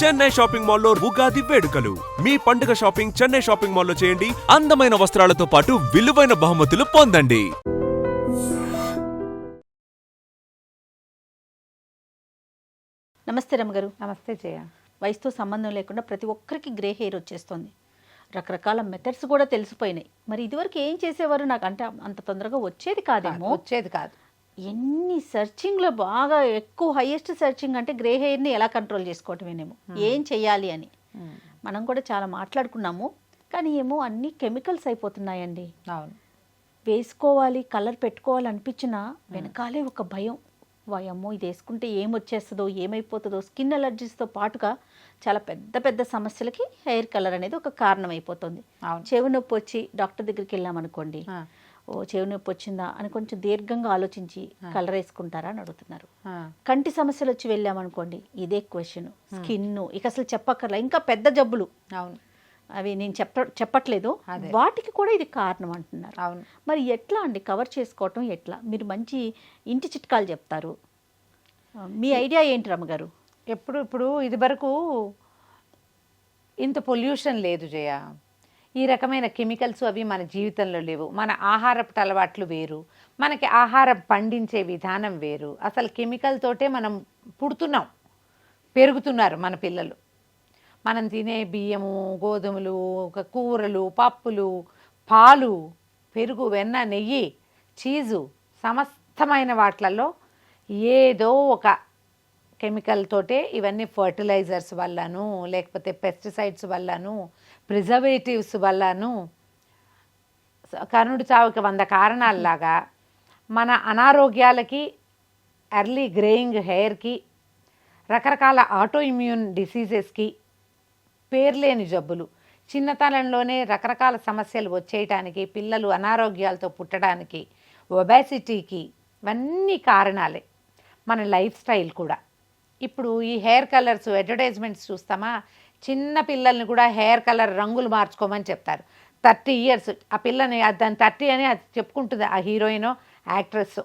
Chennai shopping మాల్లో ఉగాది వేడుకలు. మీ పండుగ షాపింగ్ చెన్నై షాపింగ్ మాల్లో చేయండి. అందమైన వస్త్రాలతో పాటు విలువైన బహుమతులు పొందండి. నమస్తే రమ్మగారు. నమస్తే జయ. వయసుతో సంబంధం లేకుండా ప్రతి ఒక్కరికి గ్రే హెయిర్ వచ్చేస్తుంది. రకరకాల మెథడ్స్ కూడా తెలిసిపోయినాయి. మరి ఇదివరకు ఏం చేసేవారు? నాకు అంటే అంత తొందరగా వచ్చేది కాదేమో. వచ్చేది కాదు. ఎన్ని సర్చింగ్లో బాగా ఎక్కువ హైయెస్ట్ సర్చింగ్ అంటే గ్రే హెయిర్ని ఎలా కంట్రోల్ చేసుకోవటమేనేమో, ఏం చెయ్యాలి అని మనం కూడా చాలా మాట్లాడుకున్నాము. కానీ ఏమో అన్నీ కెమికల్స్ అయిపోతున్నాయండి. అవును, వేసుకోవాలి కలర్ పెట్టుకోవాలి అనిపించినా వెనకాలే ఒక భయం. వాయమ్మో ఇది వేసుకుంటే ఏమొచ్చేస్తుందో ఏమైపోతుందో. స్కిన్ అలర్జీస్తో పాటుగా చాలా పెద్ద పెద్ద సమస్యలకి హెయిర్ కలర్ అనేది ఒక కారణం అయిపోతుంది. చెవి నొప్పి వచ్చి డాక్టర్ దగ్గరికి వెళ్ళామనుకోండి, ఓ చెవి నొప్పి వచ్చిందా అని కొంచెం దీర్ఘంగా ఆలోచించి కలర్ వేసుకుంటారా అని అడుగుతున్నారు. కంటి సమస్యలు వచ్చి వెళ్ళామనుకోండి, ఇదే క్వశ్చన్. స్కిన్ ఇక అసలు చెప్పక్కర్లా, ఇంకా పెద్ద జబ్బులు. అవును, అవి నేను చెప్పట్లేదు, వాటికి కూడా ఇది కారణం అంటున్నారు. అవును. మరి ఎట్లా అండి కవర్ చేసుకోవటం ఎట్లా? మీరు మంచి ఇంటి చిట్కాలు చెప్తారు, మీ ఐడియా ఏంటి రమ్మగారు? ఇప్పుడు ఇది వరకు ఇంత పొల్యూషన్ లేదు జయ. ఈ రకమైన కెమికల్స్ అవి మన జీవితంలో లేవు. మన ఆహారపు అలవాట్లు వేరు, మనకి ఆహారం పండించే విధానం వేరు. అసలు కెమికల్ తోటే మనం పుడుతున్నాం, పెరుగుతున్నారు మన పిల్లలు. మనం తినే బియ్యము, గోధుమలు, కూరలు, పప్పులు, పాలు, పెరుగు, వెన్న, నెయ్యి, చీజు, సమస్తమైన వాటిలలో ఏదో ఒక కెమికల్ తోటే ఇవన్నీ ఫర్టిలైజర్స్ వల్లను, లేకపోతే పెస్టిసైడ్స్ వల్లను, ప్రిజర్వేటివ్స్ వల్లను, కరుణుడి చావుకి 100 కారణాలలాగా మన అనారోగ్యాలకి, ఎర్లీ గ్రేయింగ్ హెయిర్కి, రకరకాల ఆటో ఇమ్యూన్ డిసీజెస్కి, పేర్లేని జబ్బులు, చిన్నతనంలోనే రకరకాల సమస్యలు వచ్చేయటానికి, పిల్లలు అనారోగ్యాలతో పుట్టడానికి, ఒబేసిటీకి, ఇవన్నీ కారణాలే. మన లైఫ్ స్టైల్ కూడా. ఇప్పుడు ఈ హెయిర్ కలర్స్ అడ్వర్టైజ్మెంట్స్ చూస్తామా, చిన్న పిల్లల్ని కూడా హెయిర్ కలర్ రంగులు మార్చుకోమని చెప్తారు. 30 years ఆ పిల్లని, దాని 30 అని అది చెప్పుకుంటుంది ఆ హీరోయినో యాక్ట్రెస్.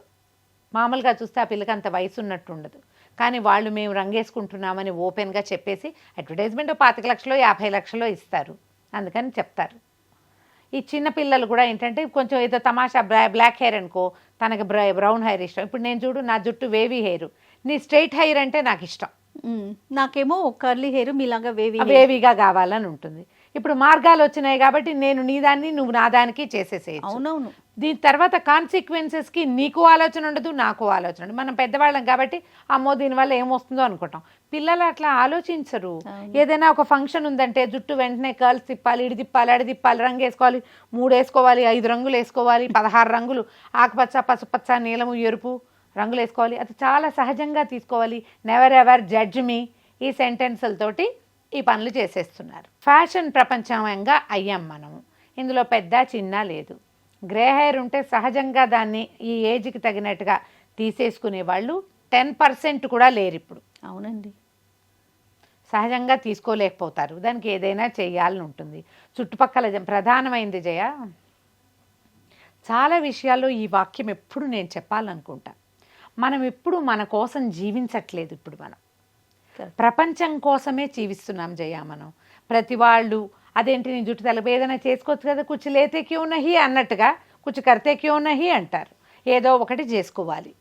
మామూలుగా చూస్తే ఆ పిల్లకి అంత వయసు ఉన్నట్టు ఉండదు, కానీ వాళ్ళు మేము రంగేసుకుంటున్నామని ఓపెన్గా చెప్పేసి అడ్వర్టైజ్మెంట్ 25 లక్షలో 50 లక్షలో ఇస్తారు, అందుకని చెప్తారు. ఈ చిన్న పిల్లలు కూడా ఏంటంటే కొంచెం ఏదో తమాషా బ్లాక్ హెయిర్ అనుకో, తనకి బ్రౌన్ హెయిర్ ఇష్టం. ఇప్పుడు నేను చూడు, నా జుట్టు వేవీ హెయిర్, నీ స్ట్రైట్ హెయిర్ అంటే నాకు ఇష్టం. నాకేమో కర్లీ హెయిర్ మీలాగా వేవీగా కావాలని ఉంటుంది. ఇప్పుడు మార్గాలు వచ్చినాయి కాబట్టి నేను నీ దాన్ని నువ్వు నా దానికి చేసేసేయచ్చు. అవునవును. దీని తర్వాత కాన్సిక్వెన్సెస్కి నీకు ఆలోచన ఉండదు, నాకు ఆలోచన ఉండదు. మనం పెద్దవాళ్ళం కాబట్టి అమ్మో దీనివల్ల ఏమొస్తుందో అనుకుంటాం. పిల్లలు అట్లా ఆలోచించరు. ఏదైనా ఒక ఫంక్షన్ ఉందంటే జుట్టు వెంటనే కర్ల్స్ తిప్పాలి, ఇడి తిప్పాలి, అడి తిప్పాలి, రంగు వేసుకోవాలి, 3 వేసుకోవాలి, 5 రంగులు వేసుకోవాలి, 16 రంగులు, ఆకుపచ్చ, పసుపచ్చ, నీలము, ఎరుపు రంగులు వేసుకోవాలి. అది చాలా సహజంగా తీసుకోవాలి. నెవర్ ఎవర్ జడ్జ్ మీ, ఈ సెంటెన్సులతోటి ఈ పనులు చేసేస్తున్నారు. ఫ్యాషన్ ప్రపంచంగా అయ్యాం మనము. ఇందులో పెద్ద చిన్న లేదు. గ్రే హెయిర్ ఉంటే సహజంగా దాన్ని ఈ ఏజ్కి తగినట్టుగా తీసేసుకునే వాళ్ళు 10% కూడా లేరు ఇప్పుడు. అవునండి, సహజంగా తీసుకోలేకపోతారు. దానికి ఏదైనా చేయాలని ఉంటుంది. చుట్టుపక్కల ప్రధానమైంది జయ, చాలా విషయాల్లో ఈ వాక్యం ఎప్పుడు నేను చెప్పాలనుకుంటా. మనం ఎప్పుడు మన కోసం జీవించట్లేదు. ఇప్పుడు మనం ప్రపంచం కోసమే జీవిస్తున్నాం జయ. మనం ప్రతి వాళ్ళు అదేంటి నీ జుట్టు తలపై ఏదైనా చేసుకోవచ్చు కదా, కుచ్చు లేతే క్యూ నహి అన్నట్టుగా కుచ్చు కర్తే క్యూ నహి అంటారు. ఏదో ఒకటి చేసుకోవాలి.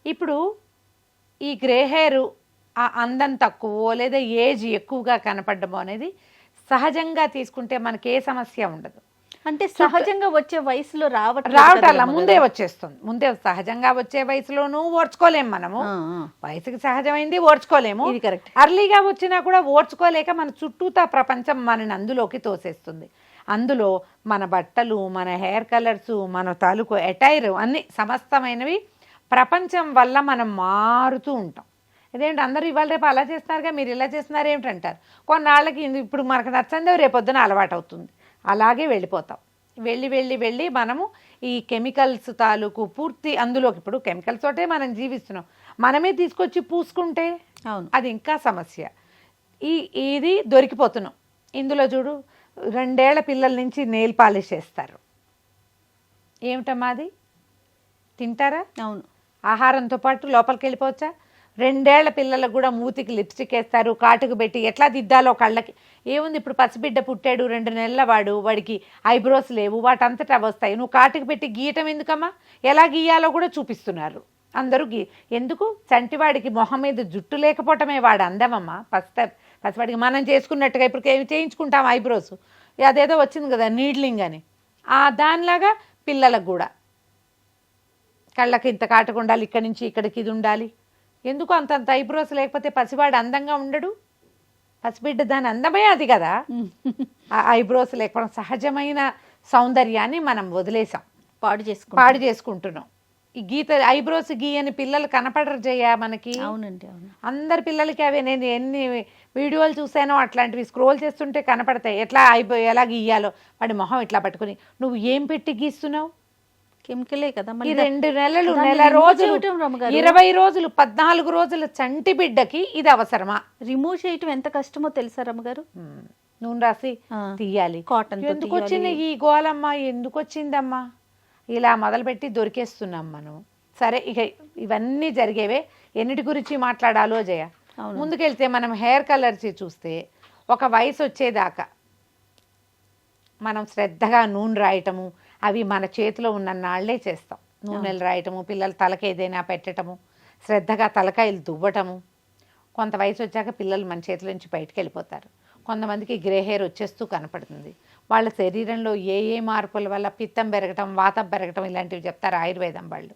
ఇప్పుడు ఈ గ్రే హెయిర్ ఆ అందం తక్కువ లేదా ఏజ్ ఎక్కువగా కనపడము అనేది సహజంగా తీసుకుంటే మనకి ఏ సమస్య ఉండదు. అంటే సహజంగా వచ్చే వయసులో రావటాల ముందే వచ్చేస్తుంది. ముందే సహజంగా వచ్చే వయసులోనూ ఓర్చుకోలేము మనము. వయసుకి సహజమైంది ఓర్చుకోలేము. అర్లీగా వచ్చినా కూడా ఓర్చుకోలేక మన చుట్టూతా ప్రపంచం మనని అందులోకి తోసేస్తుంది. అందులో మన బట్టలు, మన హెయిర్ కలర్స్, మన తాలూకు అటైర్ అన్ని సమస్తమైనవి ప్రపంచం వల్ల మనం మారుతూ ఉంటాం. ఇదేంటి అందరూ ఇవాళ రేపు అలా చేస్తున్నారుగా, మీరు ఇలా చేస్తున్నారు ఏమిటంటారు. కొన్నాళ్ళకి ఇప్పుడు మనకు నచ్చందే రేపొద్దున అలవాటు అవుతుంది. అలాగే వెళ్ళిపోతాం. వెళ్ళి మనము ఈ కెమికల్స్ తాలూకు పూర్తి అందులోకి, ఇప్పుడు కెమికల్స్ తోటే మనం జీవిస్తున్నాం, మనమే తీసుకొచ్చి పూసుకుంటే అది ఇంకా సమస్య. ఇది దొరికిపోతున్నాం. ఇందులో చూడు, 2 ఏళ్ల పిల్లల నుంచి నెయిల్ పాలిష్ చేస్తారు. ఏమిటమ్మా అది? తింటారా? అవును. ఆహారంతో పాటు లోపలికి వెళ్ళిపోవచ్చా? 2 ఏళ్ల పిల్లలకు కూడా మూతికి లిప్స్టిక్ వేస్తారు, కాటుకు పెట్టి ఎట్లా దిద్దాలో కళ్ళకి. ఏముంది, ఇప్పుడు పసిబిడ్డ పుట్టాడు 2 నెలల వాడికి ఐబ్రోస్ లేవు, వాటంతటా వస్తాయి. నువ్వు కాటుకు పెట్టి గీయటం ఎందుకమ్మా? ఎలా గీయాలో కూడా చూపిస్తున్నారు అందరూ. ఎందుకు? చంటివాడికి మొహం మీద జుట్టు లేకపోవటమే వాడు అందమమ్మా. పసివాడికి మనం చేసుకున్నట్టుగా ఇప్పుడు చేయించుకుంటాం ఐబ్రోస్, అదేదో వచ్చింది కదా నీడ్లింగ్ అని, దానిలాగా పిల్లలకు కూడా కళ్ళకి ఇంత కాటుకు ఉండాలి, ఇక్కడి నుంచి ఇక్కడికి ఇది ఉండాలి. ఎందుకు అంతంత ఐబ్రోస్ లేకపోతే పసివాడు అందంగా ఉండడు? పసిబిడ్డ దాని అందమే అది కదా. ఆ ఐబ్రోస్ లేకపోవడం సహజమైన సౌందర్యాన్ని మనం వదిలేసాం, పాడు చేసుకుంటున్నాం. ఈ ఐబ్రోస్ గీయని పిల్లలు కనపడరు జయ మనకి. అవునండి, అవును. అందరి పిల్లలకి అవే. నేను ఎన్ని వీడియోలు చూసానో అట్లాంటివి స్క్రోల్ చేస్తుంటే కనపడతాయి. ఎలా గీయాలో వాడి మొహం ఇట్లా పట్టుకుని. నువ్వు ఏం పెట్టి గీస్తున్నావు? కెమికలే కదా. ఈ 2 నెలలు, నెల రోజులు, 20 రోజులు, 14 రోజుల చంటి బిడ్డకి ఇది అవసరమా? రిమూవ్ చేయటం ఎంత కష్టమో తెలుసా రమ్మగారు? నూనె రాసి తీయాలి. కాటన్ ఎందుకు వచ్చింది ఈ గోలమ్మా? ఎందుకు వచ్చిందమ్మా? ఇలా మొదలుపెట్టి దొరికేస్తున్నాం మనం. సరే, ఇక ఇవన్నీ జరిగేవే. ఎన్నిటి గురించి మాట్లాడాలో జయ. ముందుకెళ్తే మనం హెయిర్ కలర్స్ చూస్తే ఒక వయసు వచ్చేదాకా మనం శ్రద్ధగా నూనె రాయటము, అవి మన చేతిలో ఉన్న నాళ్లే చేస్తాం. నూనెలు రాయటము, పిల్లల తలకి ఏదైనా పెట్టటము, శ్రద్ధగా తలకాయలు దువ్వటము. కొంత వయసు వచ్చాక పిల్లలు మన చేతిలో నుంచి బయటకు వెళ్ళిపోతారు. కొంతమందికి గ్రే హెయిర్ వచ్చేస్తూ కనపడుతుంది. వాళ్ళ శరీరంలో ఏ మార్పుల వల్ల పిత్తం పెరగటం, వాతం పెరగటం ఇలాంటివి చెప్తారు ఆయుర్వేదం వాళ్ళు.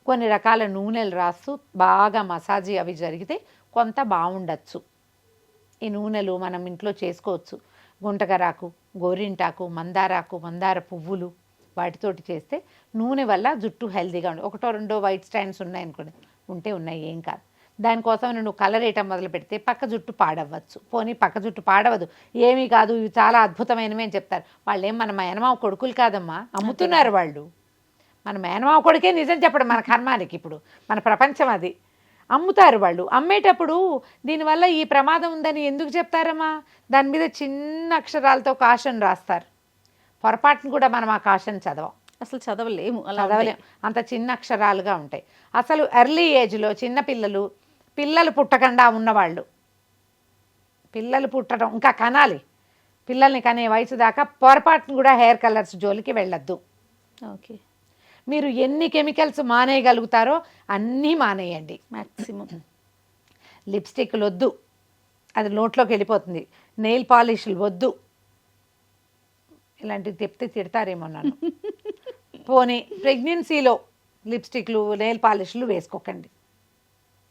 కొన్ని రకాల నూనెలు రాస్తూ బాగా మసాజీ అవి జరిగితే కొంత బాగుండొచ్చు. ఈ నూనెలు మనం ఇంట్లో చేసుకోవచ్చు. గుంటకరాకు, గోరింటాకు, మందారాకు, మందార పువ్వులు, వాటితోటి చేస్తే నూనె వల్ల జుట్టు హెల్తీగా ఉంటుంది. 1-2 వైట్ స్టాండ్స్ ఉన్నాయనుకోండి, ఉన్నాయి, ఏం కాదు. దానికోసం నువ్వు కలర్ వేయటం మొదలు పెడితే పక్క జుట్టు పాడవచ్చు. పోనీ పక్క జుట్టు పాడవదు, ఏమీ కాదు, ఇవి చాలా అద్భుతమైనవి అని చెప్తారు. వాళ్ళు ఏం మన మేనమావ కొడుకులు కాదమ్మా, అమ్ముతున్నారు వాళ్ళు. మన మేనమావ కొడుకే నిజం చెప్పడం మన కర్మానికి. ఇప్పుడు మన ప్రపంచం అది. అమ్ముతారు వాళ్ళు. అమ్మేటప్పుడు దీనివల్ల ఈ ప్రమాదం ఉందని ఎందుకు చెప్తారమ్మా? దాని మీద చిన్న అక్షరాలతో కాషన్ రాస్తారు. పొరపాటును కూడా మనం ఆ కాషన్ అసలు చదవలేము. అంత చిన్న అక్షరాలుగా ఉంటాయి. అసలు ఎర్లీ ఏజ్లో పిల్లలు పుట్టకుండా ఉన్నవాళ్ళు, పిల్లలు పుట్టడం ఇంకా కనాలి, పిల్లల్ని కనే వయసు దాకా పొరపాటును కూడా హెయిర్ కలర్స్ జోలికి వెళ్ళొద్దు. ఓకే, మీరు ఎన్ని కెమికల్స్ మానేయగలుగుతారో అన్నీ మానేయండి. మ్యాక్సిమం లిప్స్టిక్లు వద్దు, అది నోట్లోకి వెళ్ళిపోతుంది. నెయిల్ పాలిష్లు వద్దు, ఇలాంటివి తెప్పితే తిడతారేమో నన్ను. పోనీ ప్రెగ్నెన్సీలో లిప్స్టిక్లు, నెయిల్ పాలిష్లు వేసుకోకండి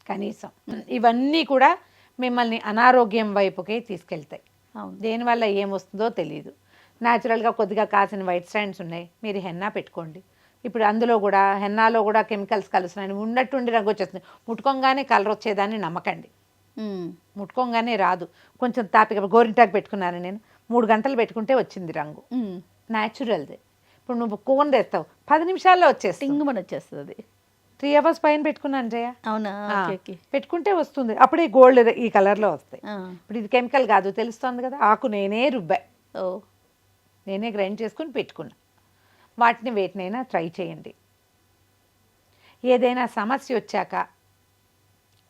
కనీసం. ఇవన్నీ కూడా మిమ్మల్ని అనారోగ్యం వైపుకే తీసుకెళ్తాయి. దేనివల్ల ఏమొస్తుందో తెలియదు. న్యాచురల్గా కొద్దిగా కాసిన వైట్ స్టాండ్స్ ఉన్నాయి, మీరు హెన్నా పెట్టుకోండి. ఇప్పుడు అందులో కూడా హెన్నాలో కూడా కెమికల్స్ కలుస్తున్నాయి. ఉన్నట్టుండి రంగు వచ్చేస్తుంది. ముట్టుకోగానే కలర్ వచ్చేదాన్ని నమ్మకండి. ముట్టుకోగానే రాదు. కొంచెం తాపిక గోరింటాకు పెట్టుకున్నాను నేను, 3 గంటలు పెట్టుకుంటే వచ్చింది రంగు, న్యాచురల్ది. ఇప్పుడు నువ్వు కోన్ వేస్తావు, 10 నిమిషాల్లో వచ్చేస్తుంది. 3 hours పైన పెట్టుకున్నాను జయ. అవునా? పెట్టుకుంటే వస్తుంది. అప్పుడే గోల్డ్ ఈ కలర్లో వస్తాయి. ఇప్పుడు ఇది కెమికల్ కాదు, తెలుస్తుంది కదా. ఆకు నేనే రుబ్బా, నేనే గ్రైండ్ చేసుకుని పెట్టుకున్నా. వాటిని వేటినైనా ట్రై చేయండి. ఏదైనా సమస్య వచ్చాక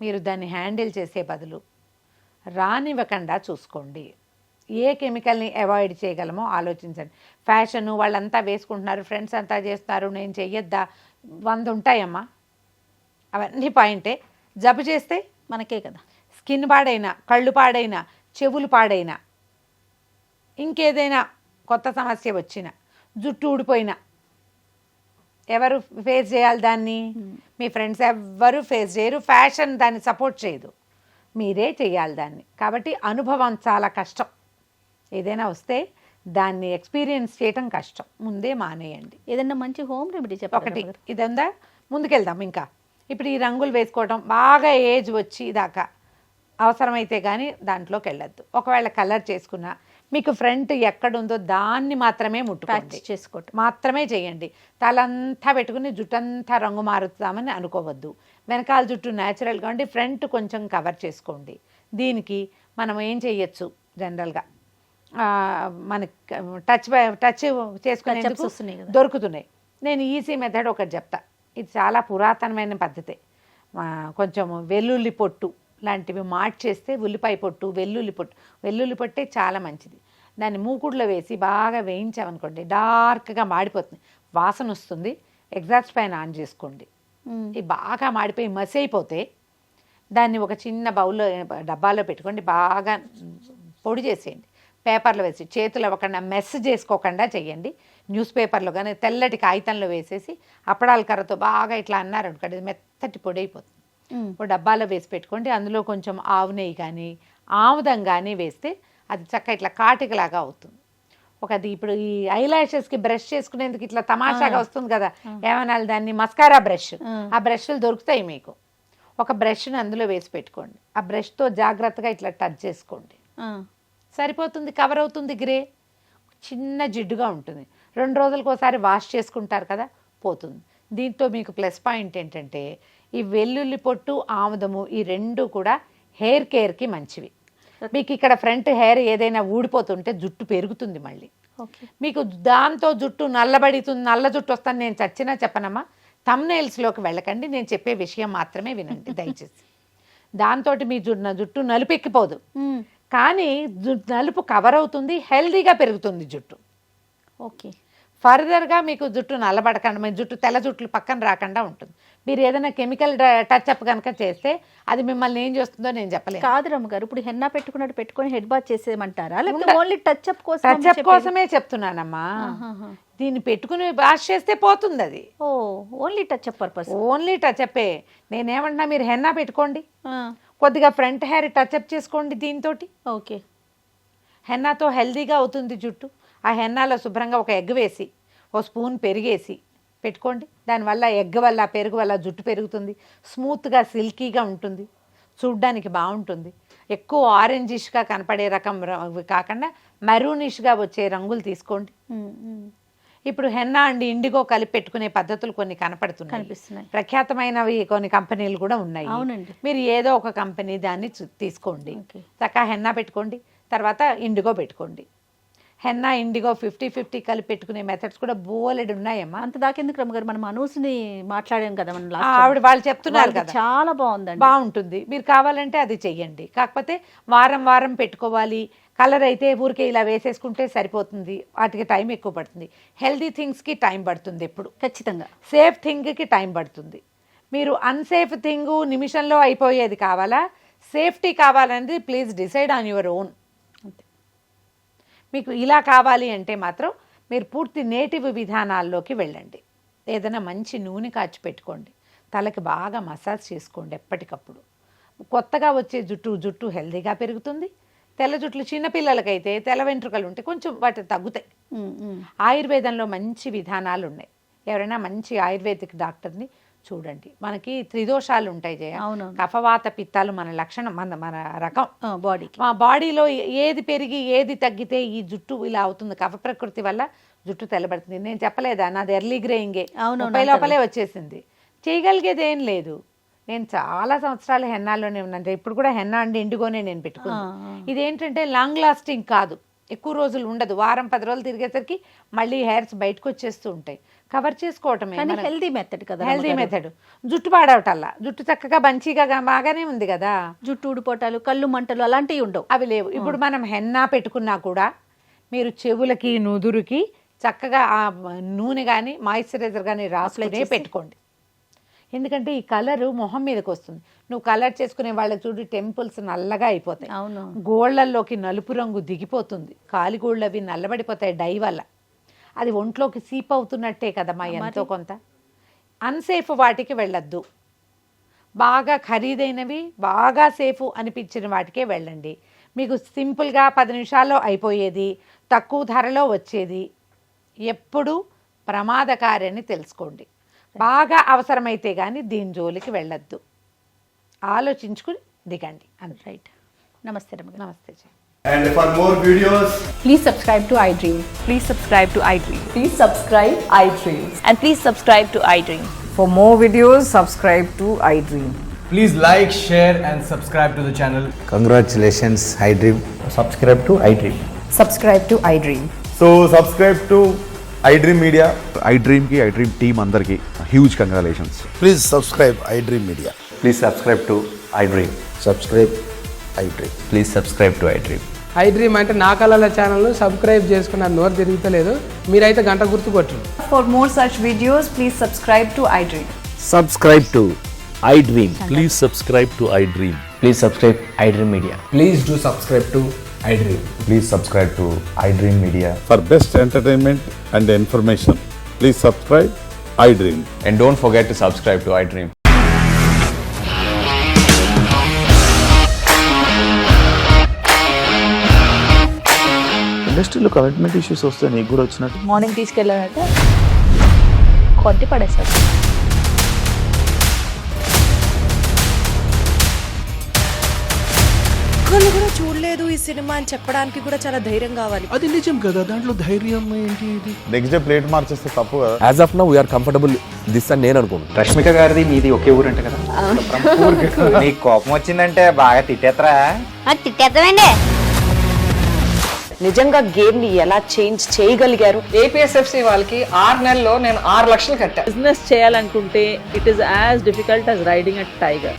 మీరు దాన్ని హ్యాండిల్ చేసే బదులు రానివ్వకుండా చూసుకోండి. ఏ కెమికల్ని అవాయిడ్ చేయగలమో ఆలోచించండి. ఫ్యాషను వాళ్ళంతా వేసుకుంటున్నారు, ఫ్రెండ్స్ అంతా చేస్తారు, నేను చెయ్యొద్దా? 100 ఉంటాయమ్మా. అవన్నీ పాయింటే. జబ్బు చేస్తే మనకే కదా. స్కిన్ పాడైనా, కళ్ళు పాడైనా, చెవులు పాడైనా, ఇంకేదైనా కొత్త సమస్య వచ్చినా, జుట్టు ఊడిపోయినా ఎవరు ఫేస్ చేయాలి దాన్ని? మీ ఫ్రెండ్స్ ఎవ్వరు ఫేస్ చేయరు. ఫ్యాషన్ దాన్ని సపోర్ట్ చేయదు, మీరే చేయాలి దాన్ని. కాబట్టి అనుభవం చాలా కష్టం. ఏదైనా వస్తే దాన్ని ఎక్స్పీరియన్స్ చేయటం కష్టం. ముందే మానేయండి. ఏదైనా మంచి హోమ్ రెమెడీ చెప్పండి. ఒకటి ఇదంతా. ముందుకెళ్దాం. ఇంకా ఇప్పుడు ఈ రంగులు వేసుకోవడం బాగా ఏజ్ వచ్చి దాకా అవసరమైతే కానీ దాంట్లోకి వెళ్ళొద్దు. ఒకవేళ కలర్ చేసుకున్నా మీకు ఫ్రంట్ ఎక్కడుందో దాన్ని మాత్రమే ముట్టుకోండి, చేసుకోవటం మాత్రమే చేయండి. తలంతా పెట్టుకుని జుట్టంతా రంగు మారుతామని అనుకోవద్దు. వెనకాల జుట్టు న్యాచురల్గా ఉండి ఫ్రంట్ కొంచెం కవర్ చేసుకోండి. దీనికి మనం ఏం చేయొచ్చు? జనరల్గా మనకి టచ్ చేసుకునేందుకు దొరుకుతున్నాయి. నేను ఈజీ మెథడ్ ఒకటి చెప్తా. ఇది చాలా పురాతనమైన పద్ధతి. కొంచెం వెల్లుల్లి పొట్టు లాంటివి మార్చేస్తే ఉల్లిపాయ పొట్టు వెల్లుల్లి పొట్టే చాలా మంచిది. దాన్ని మూకుడులో వేసి బాగా వేయించామనుకోండి, డార్క్గా మాడిపోతుంది, వాసన వస్తుంది. ఎగ్జాస్ట్ ఫ్యాన్ ఆన్ చేసుకోండి. ఇది బాగా మాడిపోయి మసి అయిపోతే దాన్ని ఒక చిన్న బౌల్లో డబ్బాలో పెట్టుకోండి, బాగా పొడి చేసేయండి. పేపర్లో వేసి చేతులు అవ్వకుండా మెస్ చేసుకోకుండా చేయండి. న్యూస్ పేపర్లో కానీ తెల్లటి కాగితంలో వేసేసి అప్పడాల కర్రతో బాగా ఇట్లా అన్నారనుకోండి, అది మెత్తటి పొడి అయిపోతుంది. ఒక డబ్బాలో వేసి పెట్టుకోండి. అందులో కొంచెం ఆవు నెయ్యి కానీ ఆముదం కానీ వేస్తే అది చక్కగా ఇట్లా కాటికలాగా అవుతుంది. ఒకది ఇప్పుడు ఈ ఐలాషెస్కి బ్రష్ చేసుకునేందుకు ఇట్లా తమాషాగా వస్తుంది కదా, ఏమనాలి దాన్ని, మస్కారా బ్రష్. ఆ బ్రష్లు దొరుకుతాయి మీకు. ఒక బ్రష్ని అందులో వేసి పెట్టుకోండి. ఆ బ్రష్తో జాగ్రత్తగా ఇట్లా టచ్ చేసుకోండి, సరిపోతుంది. కవర్ అవుతుంది. గ్రే చిన్న జిడ్డుగా ఉంటుంది. 2 రోజులకు ఒకసారి వాష్ చేసుకుంటారు కదా, పోతుంది. దీంతో మీకు ప్లస్ పాయింట్ ఏంటంటే ఈ వెల్లుల్లి పొట్టు ఆముదము ఈ 2 కూడా హెయిర్ కేర్కి మంచివి. మీకు ఇక్కడ ఫ్రంట్ హెయిర్ ఏదైనా ఊడిపోతుంటే జుట్టు పెరుగుతుంది మళ్ళీ. మీకు దాంతో జుట్టు నల్లబడుతుంది, నల్ల జుట్టు వస్తాను నేను చచ్చినా చెప్పనమ్మా. థంబ్నెయిల్స్లోకి వెళ్ళకండి, నేను చెప్పే విషయం మాత్రమే వినండి దయచేసి. దాంతో మీ జుట్టు నలుపెక్కిపోదు, కానీ నలుపు కవర్ అవుతుంది, హెల్దీగా పెరుగుతుంది జుట్టు. ఓకే. ఫర్దర్గా మీకు జుట్టు నల్లబడకుండా, మీ జుట్టు తెల్ల జుట్లు పక్కన రాకుండా ఉంటుంది. మీరు ఏదైనా కెమికల్ టచ్అప్ కనుక చేస్తే అది మిమ్మల్ని ఏం చేస్తుందో నేను చెప్పలేను. కాదు రమ్మగారు, ఇప్పుడు హెన్నా పెట్టుకున్నట్టు పెట్టుకొని హెడ్ బాత్ చేసేయమంటారా, లేకపోతే ఓన్లీ టచ్అప్ కోసం? టచ్అప్ కోసమే చెప్తున్నానమ్మా. దీన్ని పెట్టుకుని వాష్ చేస్తే పోతుంది అది. ఓ, ఓన్లీ టచ్అప్ పర్పస్. ఓన్లీ టచ్అప్పే. నేనేమంటున్నా, మీరు హెన్నా పెట్టుకోండి, కొద్దిగా ఫ్రంట్ హెయిర్ టచ్అప్ చేసుకోండి దీంతో. ఓకే. హెన్నాతో హెల్దీగా అవుతుంది జుట్టు. ఆ హెన్నాలో శుభ్రంగా ఒక ఎగ్ వేసి, ఓ స్పూన్ పెరిగేసి పెట్టుకోండి. దానివల్ల ఎగ్ వల్ల పెరుగు వల్ల జుట్టు పెరుగుతుంది, స్మూత్గా సిల్కీగా ఉంటుంది, చూడ్డానికి బాగుంటుంది. ఎక్కువ ఆరెంజిష్గా కనపడే రకం కాకుండా మెరూనిష్గా వచ్చే రంగులు తీసుకోండి. ఇప్పుడు హెన్నా అండ్ ఇండిగో కలిపి పెట్టుకునే పద్ధతులు కొన్ని కనిపిస్తున్నాయి. ప్రఖ్యాతమైనవి కొన్ని కంపెనీలు కూడా ఉన్నాయి. అవునండి. మీరు ఏదో ఒక కంపెనీ దాన్ని తీసుకోండి, చక్కగా హెన్నా పెట్టుకోండి, తర్వాత ఇండిగో పెట్టుకోండి. హెన్నా ఇండిగో 50-50 కలిపి పెట్టుకునే మెథడ్స్ కూడా బోలెడు ఉన్నాయమ్మా. అంత దాకెందుకు రమ్మగారు, మనం అనూస్ని మాట్లాడాం కదా మనం, ఆవిడ వాళ్ళు చెప్తున్నారు కదా, చాలా బాగుందండి, బాగుంటుంది. మీరు కావాలంటే అది చెయ్యండి. కాకపోతే వారం వారం పెట్టుకోవాలి. కలర్ అయితే ఊరికే ఇలా వేసేసుకుంటే సరిపోతుంది, వాటికి టైం ఎక్కువ పడుతుంది. హెల్దీ థింగ్స్కి టైం పడుతుంది ఎప్పుడు, ఖచ్చితంగా. సేఫ్ థింగ్కి టైం పడుతుంది. మీరు అన్సేఫ్ థింగ్ నిమిషంలో అయిపోయేది కావాలా, సేఫ్టీ కావాలనేది please decide on your own. మీకు ఇలా కావాలి అంటే మాత్రం మీరు పూర్తి నేటివ్ విధానాల్లోకి వెళ్ళండి. ఏదైనా మంచి నూనె కాచి పెట్టుకోండి, తలకి బాగా మసాజ్ చేసుకోండి ఎప్పటికప్పుడు. కొత్తగా వచ్చే జుట్టు హెల్దీగా పెరుగుతుంది. తెల్ల జుట్లు చిన్నపిల్లలకైతే తెల్ల వెంట్రుకలు ఉంటే కొంచెం వాటి తగ్గుతాయి. ఆయుర్వేదంలో మంచి విధానాలు ఉన్నాయి. ఎవరైనా మంచి ఆయుర్వేదిక్ డాక్టర్ని చూడండి. మనకి 3 దోషాలు ఉంటాయి జయ, కఫవాత పిత్తాలు మన లక్షణం, మన రకం బాడీకి. మా బాడీలో ఏది పెరిగి ఏది తగ్గితే ఈ జుట్టు ఇలా అవుతుంది. కఫ ప్రకృతి వల్ల జుట్టు తెల్లబడుతుంది. నేను చెప్పలేదా, నాది ఎర్లీ గ్రేయింగే, 30 లోపలే వచ్చేసింది. చేయగలిగేది ఏం లేదు. నేను చాలా సంవత్సరాలు హెన్నాలోనే ఉన్నాను. ఇప్పుడు కూడా హెన్నా అండి ఇండిగోనే నేను పెట్టుకున్నాను. ఇదేంటంటే లాంగ్ లాస్టింగ్ కాదు, ఎక్కువ రోజులు ఉండదు. వారం 10 రోజులు తిరిగేసరికి మళ్ళీ హెయిర్స్ బయటకు వచ్చేస్తూ ఉంటాయి. కవర్ చేసుకోవటమే హెల్దీ మెథడ్ కదా, హెల్దీ మెథడ్. జుట్టు పాడవటల్లా, జుట్టు చక్కగా బంచిగా బాగానే ఉంది కదా. జుట్టు ఊడిపోటాలు, కళ్ళు మంటలు అలాంటివి ఉండవు, అవి లేవు. ఇప్పుడు మనం హెన్నా పెట్టుకున్నా కూడా మీరు చెవులకి నుదురుకి చక్కగా ఆ నూనె కానీ మాయిశ్చరైజర్ కానీ రాసుకునే పెట్టుకోండి. ఎందుకంటే ఈ కలరు మొహం మీదకి వస్తుంది. నువ్వు కలర్ చేసుకునే వాళ్ళకి చూడు, టెంపుల్స్ నల్లగా అయిపోతాయి, గోళ్లల్లోకి నలుపు రంగు దిగిపోతుంది, కాలిగోళ్ళు అవి నల్లబడిపోతాయి డై వల్ల. అది ఒంట్లోకి సీప్ అవుతున్నట్టే కదమ్మా ఎంతో కొంత. అన్సేఫ్ వాటికి వెళ్ళొద్దు. బాగా ఖరీదైనవి, బాగా సేఫ్ అనిపించిన వాటికే వెళ్ళండి. మీకు సింపుల్గా 10 నిమిషాల్లో అయిపోయేది, తక్కువ ధరలో వచ్చేది ఎప్పుడు ప్రమాదకారని తెలుసుకోండి. బాగా అవసరమైతే కానీ దీని జోలికి వెళ్ళొద్దు. ఆలోచించుకుని దిగండి. రైట్. నమస్తే రమ్య. నమస్తే. And for more videos, please subscribe to iDream. Please subscribe to iDream. Please subscribe iDream. And please subscribe to iDream. For more videos, subscribe to iDream. please like, share and subscribe to the channel. Congratulations, iDream. Subscribe to iDream. Subscribe to iDream. So subscribe to iDream Media. iDream team andarki huge congratulations. Please subscribe iDream Media. Please subscribe to iDream. Subscribe iDream. Please subscribe to iDream. I dream అంటే నా కళల channel subscribe చేసుకున్న నోరు తిరుగుతలేదు, మీరైతే గంట గుర్తు కొట్టండి. For more such videos, please subscribe to iDream. Subscribe to iDream. Please subscribe to iDream. Please subscribe iDream Media. Please do subscribe to iDream. Please subscribe to iDream Media. For best entertainment and information, please subscribe iDream. And don't forget to subscribe to iDream. ఇండస్ట్రీలో commitment issues వస్తే నీకు కూడా వచ్చినట్టు morning తీసుకెళ్ళాడంటే కొట్టి పడేస్తాడు. ఒక్కళ్ళు కూడా చూడలేదు ఈ సినిమా అని చెప్పడానికి కూడా చాలా ధైర్యం కావాలి. అది నిజం కదా, దాంట్లో ధైర్యం ఏంటి? ఇది నెక్స్ట్ డే ప్లేట్ మార్చేస్తే తప్పు కదా. As of now we are comfortable this అని నేను అనుకుంటున్నాను. రష్మిక గారిది మీది ఒకే ఊరంట కదా. నీకు కోపం వచ్చిందంటే బాగా తిట్టేత్తరా? తిట్టేద్దామండి. నిజంగా గేమ్ ని ఎలా చేంజ్ చేయగలిగారు? APSFC వాళ్ళకి 6 నెలల్లో నేను 6 లక్షలు కట్టా. బిజినెస్ చేయాలనుకుంటే it is as difficult as riding a tiger.